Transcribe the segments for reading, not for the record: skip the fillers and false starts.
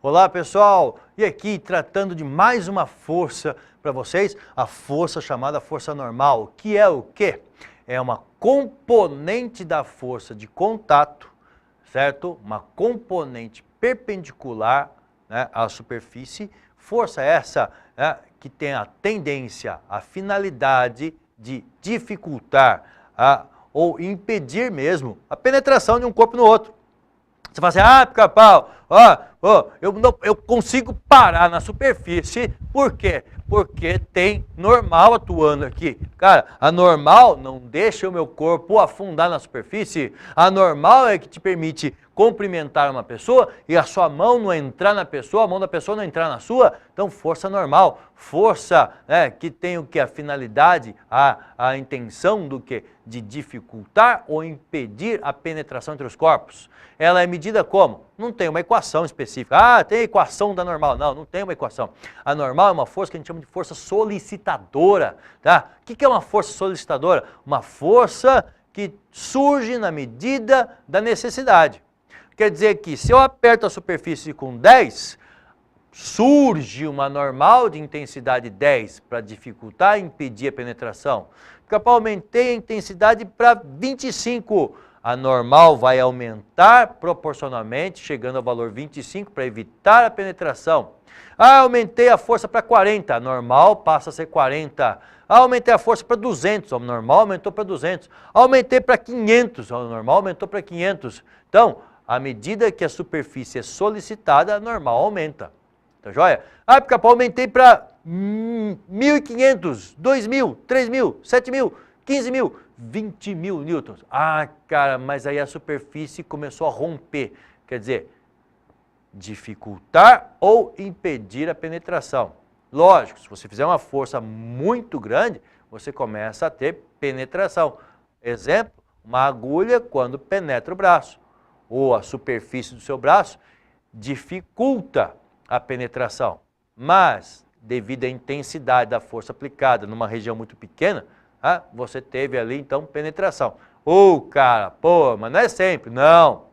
Olá pessoal, e aqui tratando de mais uma força para vocês, a força chamada força normal, que é o quê? É uma componente da força de contato, certo? Uma componente perpendicular, né, à superfície, força essa, né, que tem a tendência, a finalidade de dificultar ou impedir mesmo a penetração de um corpo no outro. Você fala assim, Pica-Pau, eu consigo parar na superfície. Por quê? Porque tem normal atuando aqui. Cara, a normal não deixa o meu corpo afundar na superfície. A normal é que te permite cumprimentar uma pessoa e a sua mão não entrar na pessoa, a mão da pessoa não entrar na sua. Então, força normal. Força, né, que tem o que? A finalidade, a intenção do que? De dificultar ou impedir a penetração entre os corpos. Ela é medida como? Não tem uma equação específica. Tem a equação da normal. Não, não tem uma equação. A normal é uma força que a gente chama de força solicitadora. Tá? O que é uma força solicitadora? Uma força que surge na medida da necessidade. Quer dizer que se eu aperto a superfície com 10, surge uma normal de intensidade 10 para dificultar e impedir a penetração. Porque eu aumentei a intensidade para 25. A normal vai aumentar proporcionalmente, chegando ao valor 25 para evitar a penetração. Aumentei a força para 40, a normal passa a ser 40. Aumentei a força para 200, a normal aumentou para 200. Aumentei para 500, a normal aumentou para 500. Então, à medida que a superfície é solicitada, a normal aumenta. Tá joia? Pica-Pau, aumentei para 1.500, 2.000, 3.000, 7.000, 15.000, 20.000 newtons. Cara, mas aí a superfície começou a romper. Quer dizer, dificultar ou impedir a penetração. Lógico, se você fizer uma força muito grande, você começa a ter penetração. Exemplo, uma agulha quando penetra o braço, ou a superfície do seu braço, dificulta a penetração. Mas, devido à intensidade da força aplicada numa região muito pequena, você teve ali, então, penetração. Cara, mas não é sempre. Não.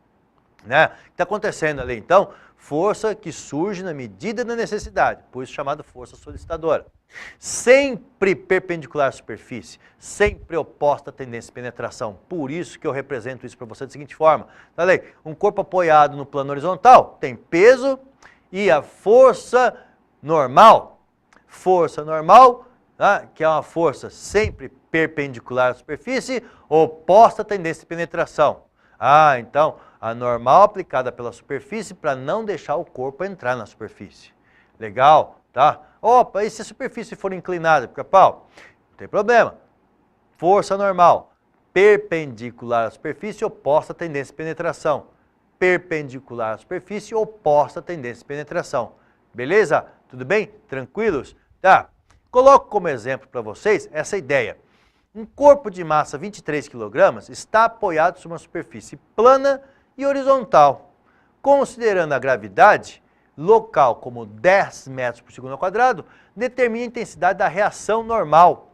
Né? O que está acontecendo ali, então? Força que surge na medida da necessidade, por isso chamada força solicitadora. Sempre perpendicular à superfície, sempre oposta à tendência de penetração. Por isso que eu represento isso para você da seguinte forma. Falei, um corpo apoiado no plano horizontal tem peso e a força normal. Força normal, que é uma força sempre perpendicular à superfície, oposta à tendência de penetração. Então, a normal aplicada pela superfície para não deixar o corpo entrar na superfície. Legal, tá? E se a superfície for inclinada, Pica-Pau? Não tem problema. Força normal, perpendicular à superfície, oposta à tendência de penetração. Perpendicular à superfície, oposta à tendência de penetração. Beleza? Tudo bem? Tranquilos? Tá. Coloco como exemplo para vocês essa ideia. Um corpo de massa 23 kg está apoiado sobre uma superfície plana e horizontal. Considerando a gravidade local como 10 metros por segundo ao quadrado, determine a intensidade da reação normal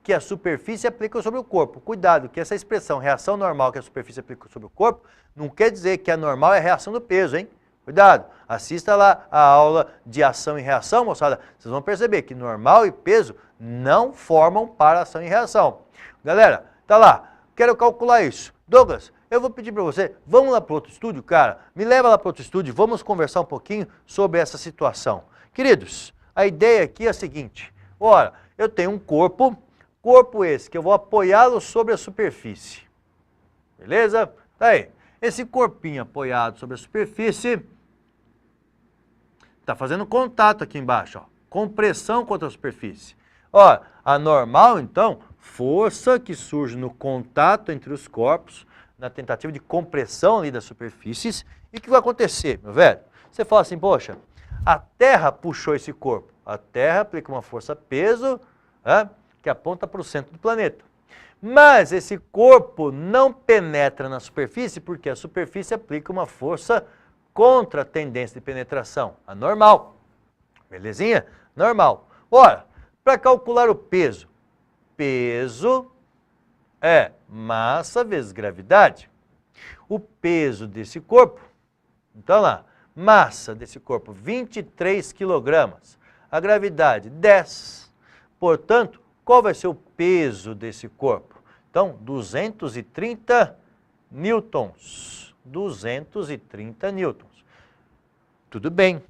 que a superfície aplica sobre o corpo. Cuidado, que essa expressão reação normal que a superfície aplica sobre o corpo não quer dizer que a normal é a reação do peso, hein? Cuidado, assista lá a aula de ação e reação, moçada. Vocês vão perceber que normal e peso não formam para ação e reação. Galera, tá lá, quero calcular isso. Douglas, eu vou pedir para você, vamos lá para outro estúdio, cara? Me leva lá para outro estúdio, vamos conversar um pouquinho sobre essa situação. Queridos, a ideia aqui é a seguinte. Ora, eu tenho um corpo esse que eu vou apoiá-lo sobre a superfície. Beleza? Tá aí. Esse corpinho apoiado sobre a superfície está fazendo contato aqui embaixo, ó. Compressão contra a superfície. A normal, então, força que surge no contato entre os corpos, na tentativa de compressão ali das superfícies. E o que vai acontecer, meu velho? Você fala assim, poxa, a Terra puxou esse corpo. A Terra aplica uma força-peso, que aponta para o centro do planeta. Mas esse corpo não penetra na superfície porque a superfície aplica uma força contra a tendência de penetração, a normal. Belezinha? Normal. Ora, para calcular o peso, peso é massa vezes gravidade. O peso desse corpo, então lá, Massa desse corpo, 23 quilogramas. A gravidade, 10. Portanto, qual vai ser o peso desse corpo? Então, 230 newtons. 230 newtons. Tudo bem.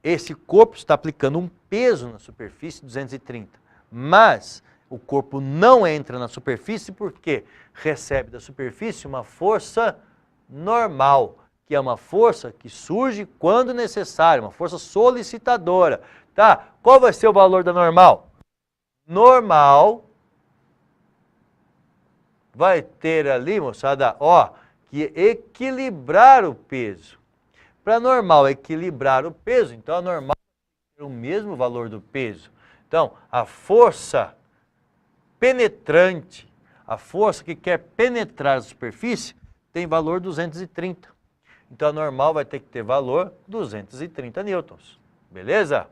Esse corpo está aplicando um peso na superfície, 230. Mas o corpo não entra na superfície porque recebe da superfície uma força normal, que é uma força que surge quando necessário, uma força solicitadora. Tá? Qual vai ser o valor da normal? Normal vai ter ali, moçada, ó, que equilibrar o peso. Para normal equilibrar o peso, então a normal vai ter o mesmo valor do peso. Então, a força penetrante, a força que quer penetrar a superfície, tem valor 230. Então, a normal vai ter que ter valor 230 newtons. Beleza?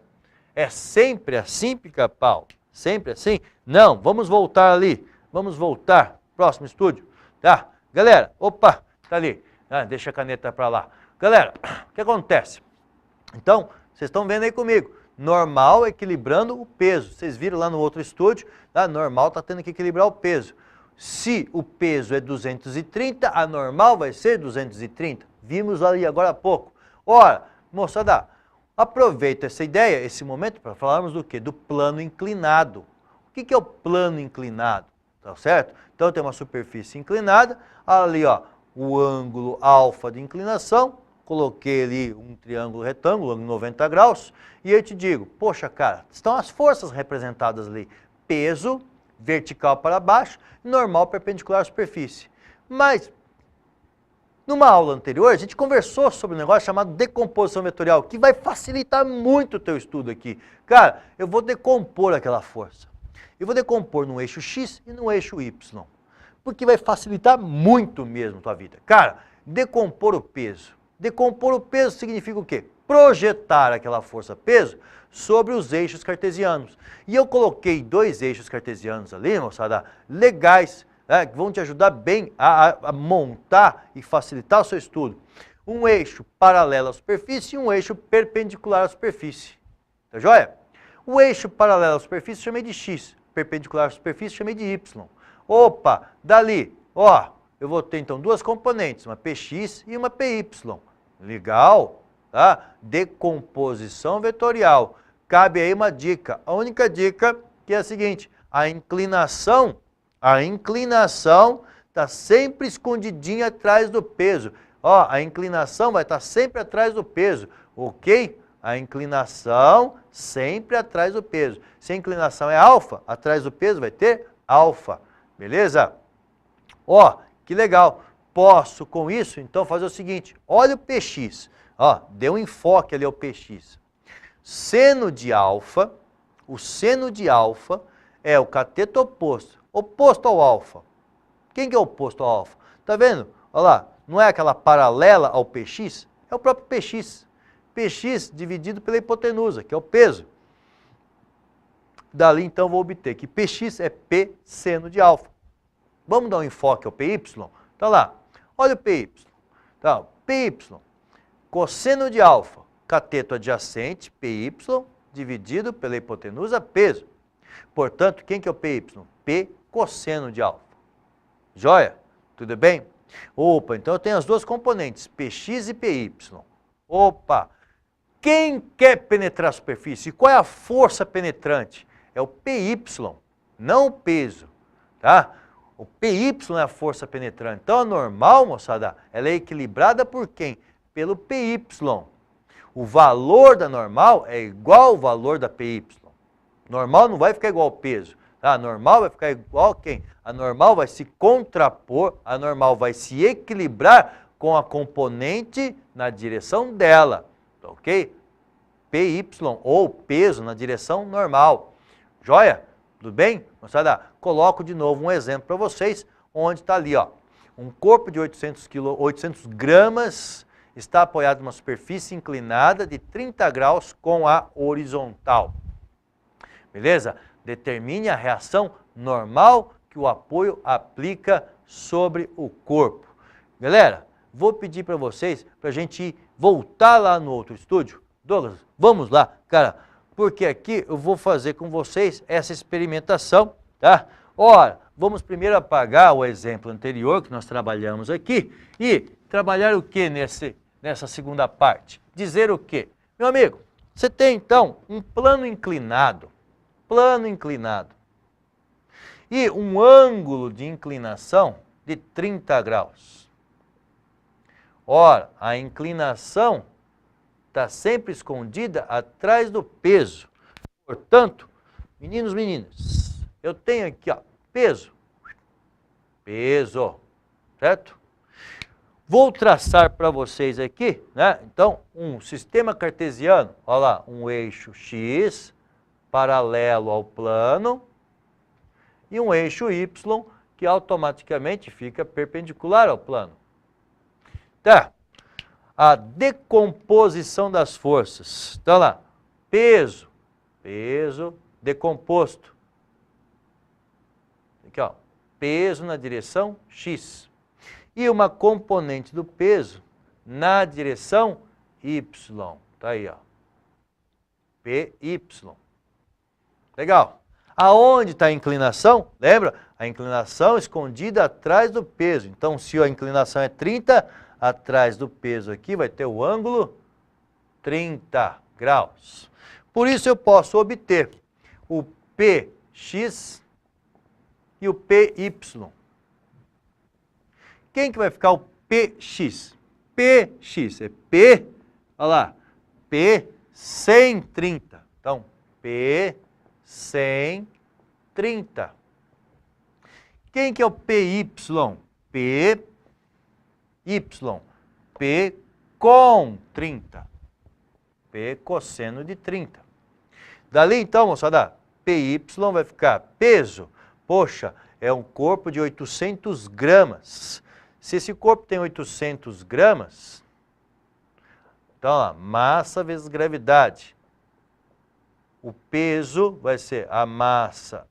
É sempre assim, Pica-Pau? Sempre assim? Não, vamos voltar ali. Vamos voltar. Próximo estúdio. Tá? Galera, opa, tá ali. Ah, deixa a caneta para lá. Galera, o que acontece? Então, vocês estão vendo aí comigo. Normal equilibrando o peso. Vocês viram lá no outro estúdio, tá? Normal está tendo que equilibrar o peso. Se o peso é 230, a normal vai ser 230. Vimos ali agora há pouco. Ora, moçada, aproveita essa ideia, esse momento, para falarmos do quê? Do plano inclinado. O que é o plano inclinado? Tá certo? Então, tem uma superfície inclinada, ali, ó, o ângulo alfa de inclinação, coloquei ali um triângulo retângulo, ângulo 90 graus, e eu te digo, poxa, cara, estão as forças representadas ali, peso, vertical para baixo, normal perpendicular à superfície. Mas, numa aula anterior, a gente conversou sobre um negócio chamado decomposição vetorial, que vai facilitar muito o teu estudo aqui. Cara, eu vou decompor aquela força. Eu vou decompor no eixo X e no eixo Y, porque vai facilitar muito mesmo a tua vida. Cara, decompor o peso. Decompor o peso significa o quê? Projetar aquela força-peso sobre os eixos cartesianos. E eu coloquei dois eixos cartesianos ali, moçada, legais, que vão te ajudar bem a montar e facilitar o seu estudo. Um eixo paralelo à superfície e um eixo perpendicular à superfície. Tá joia? O eixo paralelo à superfície chamei de X, perpendicular à superfície chamei de Y. Opa, dali, ó, eu vou ter então duas componentes, uma PX e uma PY. Legal, tá? Decomposição vetorial. Cabe aí uma dica. A única dica que é a seguinte, a inclinação está sempre escondidinha atrás do peso. Ó, a inclinação vai estar sempre atrás do peso, ok? A inclinação sempre atrás do peso. Se a inclinação é alfa, atrás do peso vai ter alfa. Beleza? Ó, que legal. Posso, com isso, então, fazer o seguinte. Olha o PX. Ó, deu um enfoque ali ao PX. Seno de alfa, o seno de alfa é o cateto oposto. Oposto ao alfa. Quem que é oposto ao alfa? Tá vendo? Olha lá, não é aquela paralela ao PX? É o próprio PX. PX dividido pela hipotenusa, que é o peso. Dali, então, vou obter que PX é P seno de alfa. Vamos dar um enfoque ao PY? Tá lá. Olha o PY. Tá, PY, cosseno de alfa, cateto adjacente, PY, dividido pela hipotenusa, peso. Portanto, quem que é o PY? P cosseno de alfa. Joia? Tudo bem? Opa, então eu tenho as duas componentes, PX e PY. Opa! Quem quer penetrar a superfície? E qual é a força penetrante? É o PY, não o peso, tá? O PY é a força penetrante. Então, a normal, moçada, ela é equilibrada por quem? Pelo PY. O valor da normal é igual ao valor da PY. Normal não vai ficar igual ao peso. Tá? A normal vai ficar igual a quem? A normal vai se contrapor, a normal vai se equilibrar com a componente na direção dela. Ok? PY ou peso na direção normal. Joia? Tudo bem? Moçada, coloco de novo um exemplo para vocês, onde está ali, ó, um corpo de 800 gramas está apoiado numa superfície inclinada de 30 graus com a horizontal. Beleza? Determine a reação normal que o apoio aplica sobre o corpo. Galera, vou pedir para vocês, para a gente ir voltar lá no outro estúdio? Douglas, vamos lá, cara, porque aqui eu vou fazer com vocês essa experimentação, tá? Ora, vamos primeiro apagar o exemplo anterior que nós trabalhamos aqui e trabalhar o que nessa segunda parte? Dizer o quê? Meu amigo, você tem então um plano inclinado, e um ângulo de inclinação de 30 graus. Ora, a inclinação está sempre escondida atrás do peso. Portanto, meninos, meninas, eu tenho aqui, ó, peso, certo? Vou traçar para vocês aqui, né? Então, um sistema cartesiano, olha lá, um eixo X paralelo ao plano e um eixo Y que automaticamente fica perpendicular ao plano. Tá? A decomposição das forças. Então lá, peso decomposto. Aqui, ó, peso na direção X. E uma componente do peso na direção Y. Tá aí, ó. PY. Legal. Aonde está a inclinação? Lembra? A inclinação escondida atrás do peso. Então, se a inclinação é 30, atrás do peso aqui vai ter o ângulo 30 graus. Por isso eu posso obter o PX e o PY. Quem que vai ficar o PX? PX é P, olha lá, P 130. Então, P 130. Quem que é o PY? PY. P com 30. P cosseno de 30. Dali então, moçada, PY vai ficar peso. Poxa, é um corpo de 800 gramas. Se esse corpo tem 800 gramas, então, ó, massa vezes gravidade. O peso vai ser a massa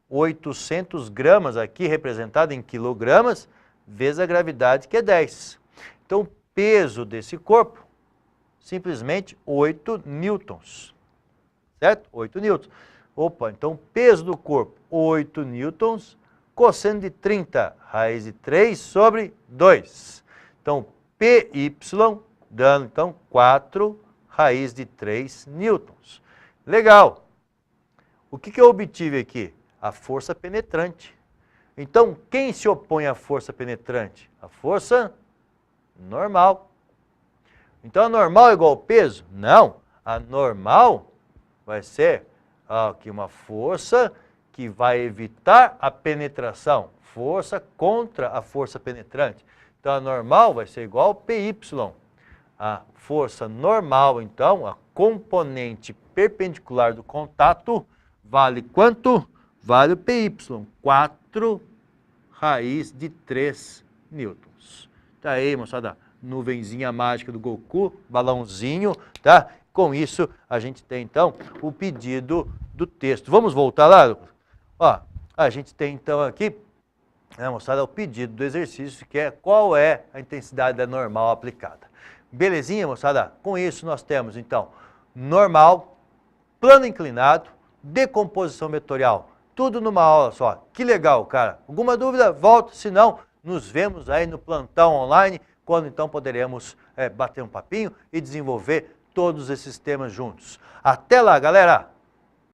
800 gramas, aqui representada em quilogramas, vezes a gravidade, que é 10. Então, o peso desse corpo, simplesmente 8 newtons. Certo? 8 newtons. Opa, então, o peso do corpo, 8 newtons, cosseno de 30, raiz de 3 sobre 2. Então, PY, dando, então, 4 raiz de 3 newtons. Legal. O que eu obtive aqui? A força penetrante. Então, quem se opõe à força penetrante? A força normal. Então, a normal é igual ao peso? Não. A normal vai ser aqui uma força que vai evitar a penetração. Força contra a força penetrante. Então, a normal vai ser igual ao PY. A força normal, então, a componente perpendicular do contato, vale quanto? Vale o PY, 4 raiz de 3 newtons. Tá aí, moçada, nuvenzinha mágica do Goku, balãozinho, tá? Com isso, a gente tem, então, o pedido do texto. Vamos voltar lá? Ó, a gente tem, então, aqui, né, moçada, o pedido do exercício, que é qual é a intensidade da normal aplicada. Belezinha, moçada? Com isso, nós temos, então, normal, plano inclinado, decomposição vetorial. Tudo numa aula só. Que legal, cara. Alguma dúvida? Volta, se não, nos vemos aí no plantão online, quando então poderemos bater um papinho e desenvolver todos esses temas juntos. Até lá, galera!